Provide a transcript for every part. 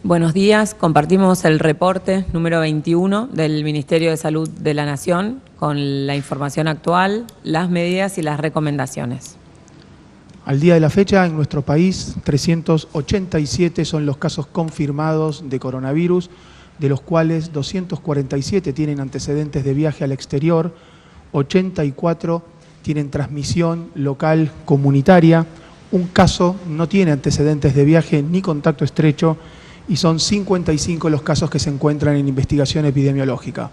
Buenos días, compartimos el reporte número 21 del Ministerio de Salud de la Nación con la información actual, las medidas y las recomendaciones. Al día de la fecha, en nuestro país, 387 son los casos confirmados de coronavirus, de los cuales 247 tienen antecedentes de viaje al exterior, 84 tienen transmisión local comunitaria, un caso no tiene antecedentes de viaje ni contacto estrecho y son 55 los casos que se encuentran en investigación epidemiológica.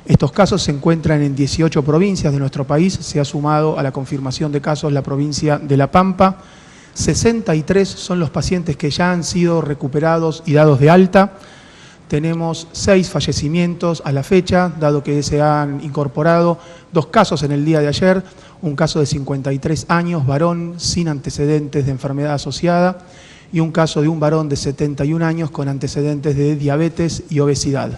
Estos casos se encuentran en 18 provincias de nuestro país, se ha sumado a la confirmación de casos la provincia de La Pampa. 63 son los pacientes que ya han sido recuperados y dados de alta. Tenemos 6 fallecimientos a la fecha, dado que se han incorporado 2 casos en el día de ayer, un caso de 53 años, varón sin antecedentes de enfermedad asociada, y un caso de un varón de 71 años con antecedentes de diabetes y obesidad.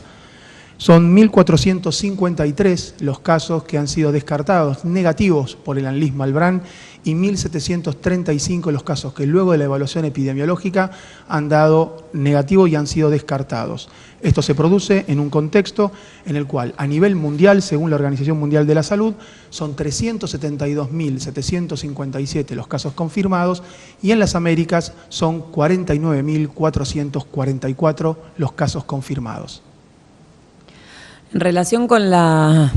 Son 1.453 los casos que han sido descartados negativos por el ANLIS-Malbrán y 1.735 los casos que luego de la evaluación epidemiológica han dado negativo y han sido descartados. Esto se produce en un contexto en el cual a nivel mundial, según la Organización Mundial de la Salud, son 372.757 los casos confirmados y en las Américas son 49.444 los casos confirmados. En relación con la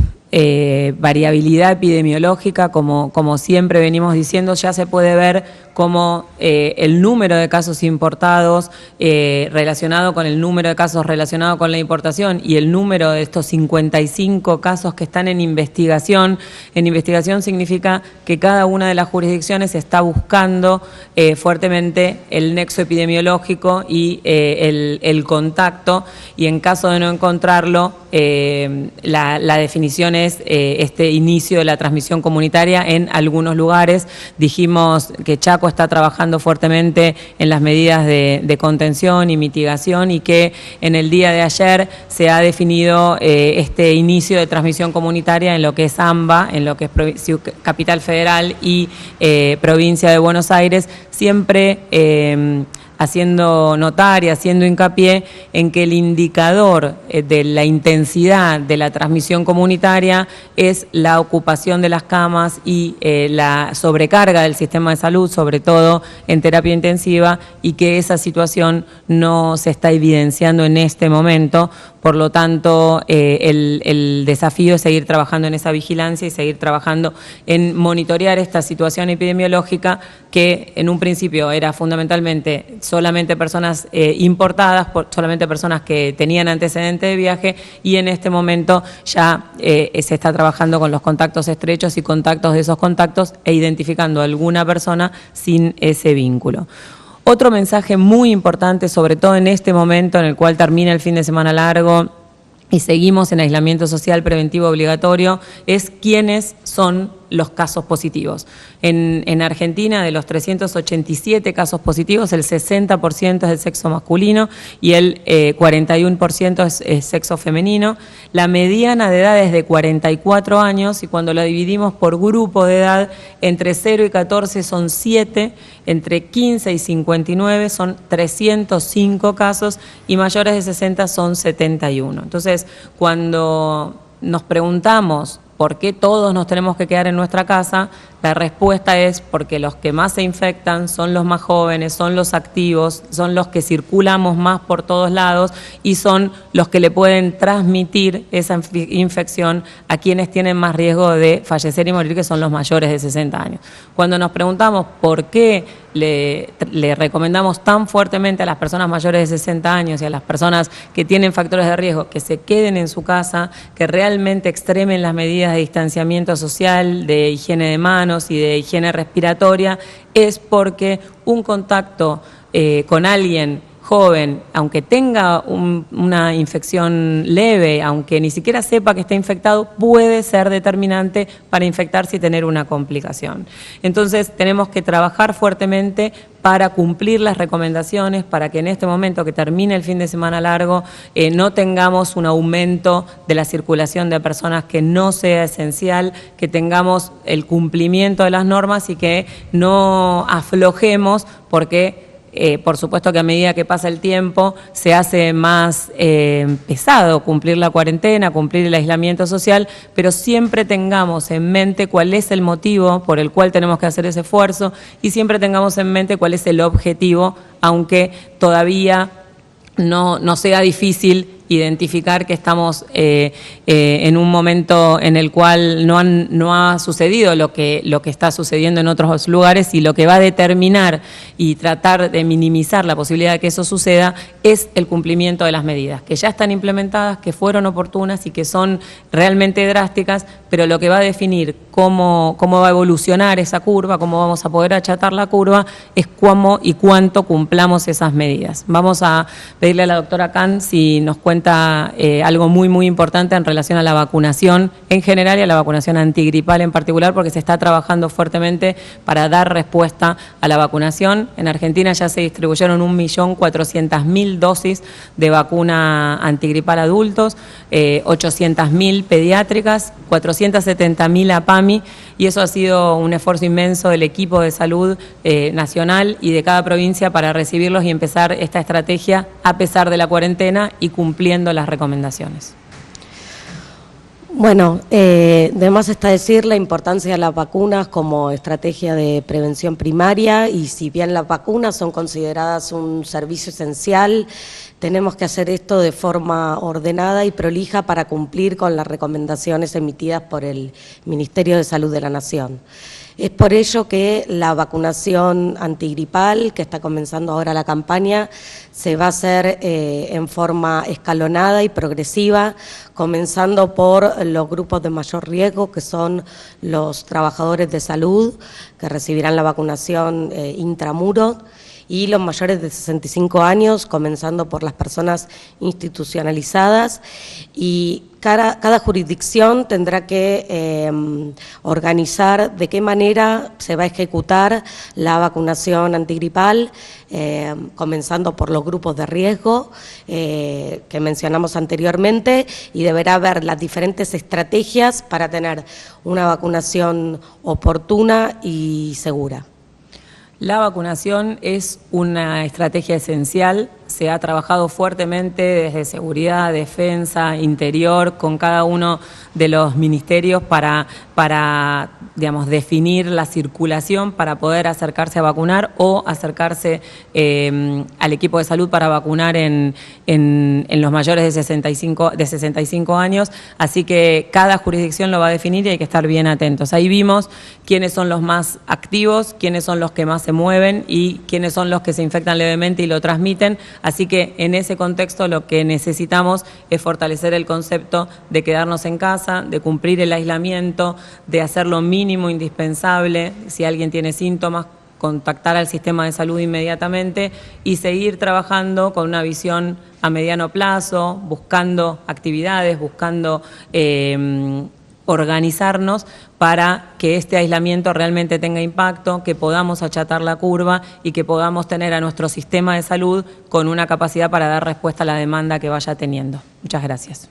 variabilidad epidemiológica, como siempre venimos diciendo, ya se puede ver cómo el número de casos importados relacionado con el número de casos relacionado con la importación y el número de estos 55 casos que están en investigación significa que cada una de las jurisdicciones está buscando fuertemente el nexo epidemiológico y el contacto, y en caso de no encontrarlo, la definición es este inicio de la transmisión comunitaria en algunos lugares. Dijimos que Chaco está trabajando fuertemente en las medidas de contención y mitigación y que en el día de ayer se ha definido este inicio de transmisión comunitaria en lo que es AMBA, en lo que es Capital Federal y Provincia de Buenos Aires, siempre haciendo notar y haciendo hincapié en que el indicador de la intensidad de la transmisión comunitaria es la ocupación de las camas y la sobrecarga del sistema de salud, sobre todo en terapia intensiva, y que esa situación no se está evidenciando en este momento. Por lo tanto, el desafío es seguir trabajando en esa vigilancia y seguir trabajando en monitorear esta situación epidemiológica que en un principio era fundamentalmente solamente personas importadas, solamente personas que tenían antecedentes de viaje, y en este momento ya se está trabajando con los contactos estrechos y contactos de esos contactos e identificando a alguna persona sin ese vínculo. Otro mensaje muy importante, sobre todo en este momento en el cual termina el fin de semana largo y seguimos en aislamiento social preventivo obligatorio, es quiénes son los casos positivos. En Argentina, de los 387 casos positivos, el 60% es del sexo masculino y el 41% es sexo femenino. La mediana de edad es de 44 años y cuando la dividimos por grupo de edad, entre 0 y 14 son 7, entre 15 y 59 son 305 casos y mayores de 60 son 71. Entonces, cuando nos preguntamos ¿por qué todos nos tenemos que quedar en nuestra casa? La respuesta es porque los que más se infectan son los más jóvenes, son los activos, son los que circulamos más por todos lados y son los que le pueden transmitir esa infección a quienes tienen más riesgo de fallecer y morir, que son los mayores de 60 años. Cuando nos preguntamos por qué le recomendamos tan fuertemente a las personas mayores de 60 años y a las personas que tienen factores de riesgo que se queden en su casa, que realmente extremen las medidas de distanciamiento social, de higiene de manos y de higiene respiratoria, es porque un contacto con alguien joven, aunque tenga una infección leve, aunque ni siquiera sepa que está infectado, puede ser determinante para infectarse y tener una complicación. Entonces tenemos que trabajar fuertemente para cumplir las recomendaciones, para que en este momento que termine el fin de semana largo no tengamos un aumento de la circulación de personas que no sea esencial, que tengamos el cumplimiento de las normas y que no aflojemos porque por supuesto que a medida que pasa el tiempo se hace más pesado cumplir la cuarentena, cumplir el aislamiento social, pero siempre tengamos en mente cuál es el motivo por el cual tenemos que hacer ese esfuerzo y siempre tengamos en mente cuál es el objetivo, aunque todavía no sea difícil identificar que estamos en un momento en el cual no ha sucedido lo que está sucediendo en otros lugares, y lo que va a determinar y tratar de minimizar la posibilidad de que eso suceda es el cumplimiento de las medidas, que ya están implementadas, que fueron oportunas y que son realmente drásticas, pero lo que va a definir cómo va a evolucionar esa curva, cómo vamos a poder achatar la curva, es cómo y cuánto cumplamos esas medidas. Vamos a pedirle a la doctora Khan si nos cuenta algo muy importante en relación a la vacunación en general y a la vacunación antigripal en particular, porque se está trabajando fuertemente para dar respuesta a la vacunación. En Argentina ya se distribuyeron 1.400.000 dosis de vacuna antigripal adultos, 800.000 pediátricas, 470.000 APAMI, y eso ha sido un esfuerzo inmenso del equipo de salud nacional y de cada provincia para recibirlos y empezar esta estrategia a pesar de la cuarentena y cumpliendo las recomendaciones. Bueno, de más está decir la importancia de las vacunas como estrategia de prevención primaria, y si bien las vacunas son consideradas un servicio esencial, tenemos que hacer esto de forma ordenada y prolija para cumplir con las recomendaciones emitidas por el Ministerio de Salud de la Nación. Es por ello que la vacunación antigripal, que está comenzando ahora la campaña, se va a hacer en forma escalonada y progresiva, comenzando por los grupos de mayor riesgo, que son los trabajadores de salud, que recibirán la vacunación intramuros, y los mayores de 65 años, comenzando por las personas institucionalizadas, y cada jurisdicción tendrá que organizar de qué manera se va a ejecutar la vacunación antigripal, comenzando por los grupos de riesgo que mencionamos anteriormente, y deberá haber las diferentes estrategias para tener una vacunación oportuna y segura. La vacunación es una estrategia esencial. Se ha trabajado fuertemente desde seguridad, defensa, interior, con cada uno de los ministerios para digamos, definir la circulación para poder acercarse a vacunar o acercarse al equipo de salud para vacunar en los mayores de 65 años. Así que cada jurisdicción lo va a definir y hay que estar bien atentos. Ahí vimos quiénes son los más activos, quiénes son los que más se mueven y quiénes son los que se infectan levemente y lo transmiten. Así que en ese contexto lo que necesitamos es fortalecer el concepto de quedarnos en casa, de cumplir el aislamiento, de hacer lo mínimo indispensable. Si alguien tiene síntomas, contactar al sistema de salud inmediatamente y seguir trabajando con una visión a mediano plazo, buscando actividades, buscando organizarnos para que este aislamiento realmente tenga impacto, que podamos achatar la curva y que podamos tener a nuestro sistema de salud con una capacidad para dar respuesta a la demanda que vaya teniendo. Muchas gracias.